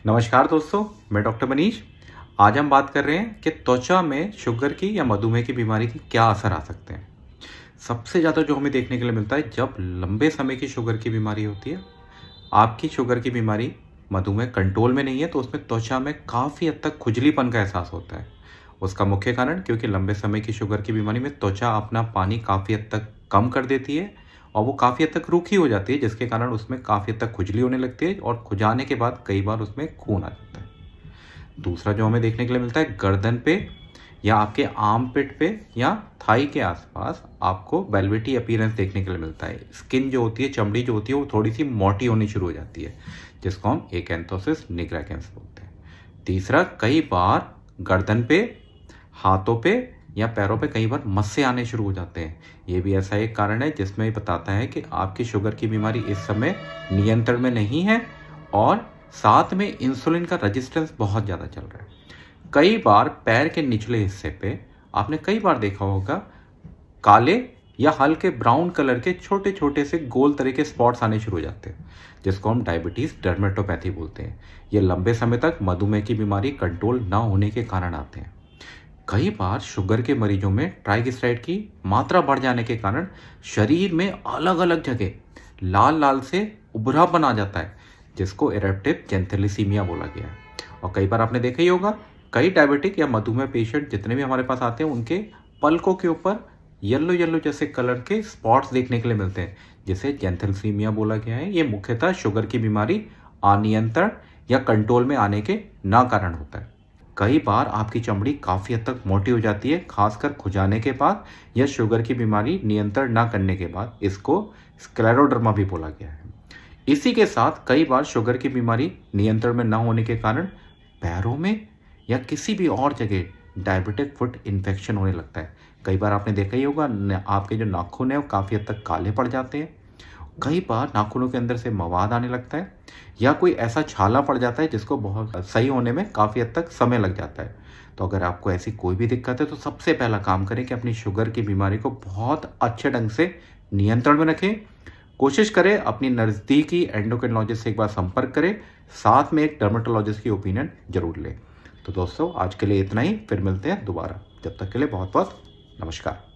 नमस्कार दोस्तों, मैं डॉक्टर मनीष। आज हम बात कर रहे हैं कि त्वचा में शुगर की या मधुमेह की बीमारी की क्या असर आ सकते हैं। सबसे ज़्यादा जो हमें देखने के लिए मिलता है जब लंबे समय की शुगर की बीमारी होती है। आपकी शुगर की बीमारी मधुमेह कंट्रोल में नहीं है तो उसमें त्वचा में काफ़ी हद तक खुजलीपन का एहसास होता है। उसका मुख्य कारण क्योंकि लंबे समय की शुगर की बीमारी में त्वचा अपना पानी काफ़ी हद तक कम कर देती है और वो काफ़ी हद तक रूखी हो जाती है, जिसके कारण उसमें काफ़ी हद तक खुजली होने लगती है और खुजाने के बाद कई बार उसमें खून आ जाता है। दूसरा जो हमें देखने के लिए मिलता है गर्दन पे या आपके आर्म पिट पे या थाई के आसपास आपको वेलवेटी अपीयरेंस देखने के लिए मिलता है। स्किन जो होती है, चमड़ी जो होती है, वो थोड़ी सी मोटी होनी शुरू हो जाती है, जिसको हम एकैंथोसिस निग्रिकेंस बोलते हैं। तीसरा, कई बार गर्दन पे, हाथों पे या पैरों पे कई बार मस्से आने शुरू हो जाते हैं। ये भी ऐसा एक कारण है जिसमें ये बताता है कि आपकी शुगर की बीमारी इस समय नियंत्रण में नहीं है और साथ में इंसुलिन का रेजिस्टेंस बहुत ज़्यादा चल रहा है। कई बार पैर के निचले हिस्से पे आपने कई बार देखा होगा काले या हल्के ब्राउन कलर के छोटे छोटे से गोल तरह के स्पॉट्स आने शुरू हो जाते हैं, जिसको हम डायबिटीज डर्मेटोपैथी बोलते हैं। ये लंबे समय तक मधुमेह की बीमारी कंट्रोल ना होने के कारण आते हैं। कई बार शुगर के मरीजों में ट्राइग्लिसराइड की मात्रा बढ़ जाने के कारण शरीर में अलग अलग जगह लाल लाल से उभरापन आ जाता है, जिसको इरेप्टिव जेंथेलिसीमिया बोला गया है। और कई बार आपने देखा ही होगा, कई डायबिटिक या मधुमेह पेशेंट जितने भी हमारे पास आते हैं उनके पलकों के ऊपर येलो येलो जैसे कलर के स्पॉट्स देखने के लिए मिलते हैं, जिसे जेंथेलिसीमिया बोला गया है। ये मुख्यतः शुगर की बीमारी अनियंत्रण या कंट्रोल में आने के ना कारण होता है। कई बार आपकी चमड़ी काफ़ी हद तक मोटी हो जाती है, खासकर खुजाने के बाद या शुगर की बीमारी नियंत्रण ना करने के बाद। इसको स्क्लेरोडर्मा भी बोला गया है। इसी के साथ कई बार शुगर की बीमारी नियंत्रण में ना होने के कारण पैरों में या किसी भी और जगह डायबिटिक फुट इन्फेक्शन होने लगता है। कई बार आपने देखा ही होगा, आपके जो नाखून है वो काफ़ी हद तक काले पड़ जाते हैं। कई बार नाखूनों के अंदर से मवाद आने लगता है या कोई ऐसा छाला पड़ जाता है जिसको बहुत सही होने में काफ़ी हद तक समय लग जाता है। तो अगर आपको ऐसी कोई भी दिक्कत है तो सबसे पहला काम करें कि अपनी शुगर की बीमारी को बहुत अच्छे ढंग से नियंत्रण में रखें। कोशिश करें अपनी नज़दीकी एंडोक्रिनोलॉजिस्ट से एक बार संपर्क करें, साथ में एक डर्मेटोलॉजिस्ट की ओपिनियन जरूर लें। तो दोस्तों, आज के लिए इतना ही, फिर मिलते हैं दोबारा। जब तक के लिए बहुत बहुत नमस्कार।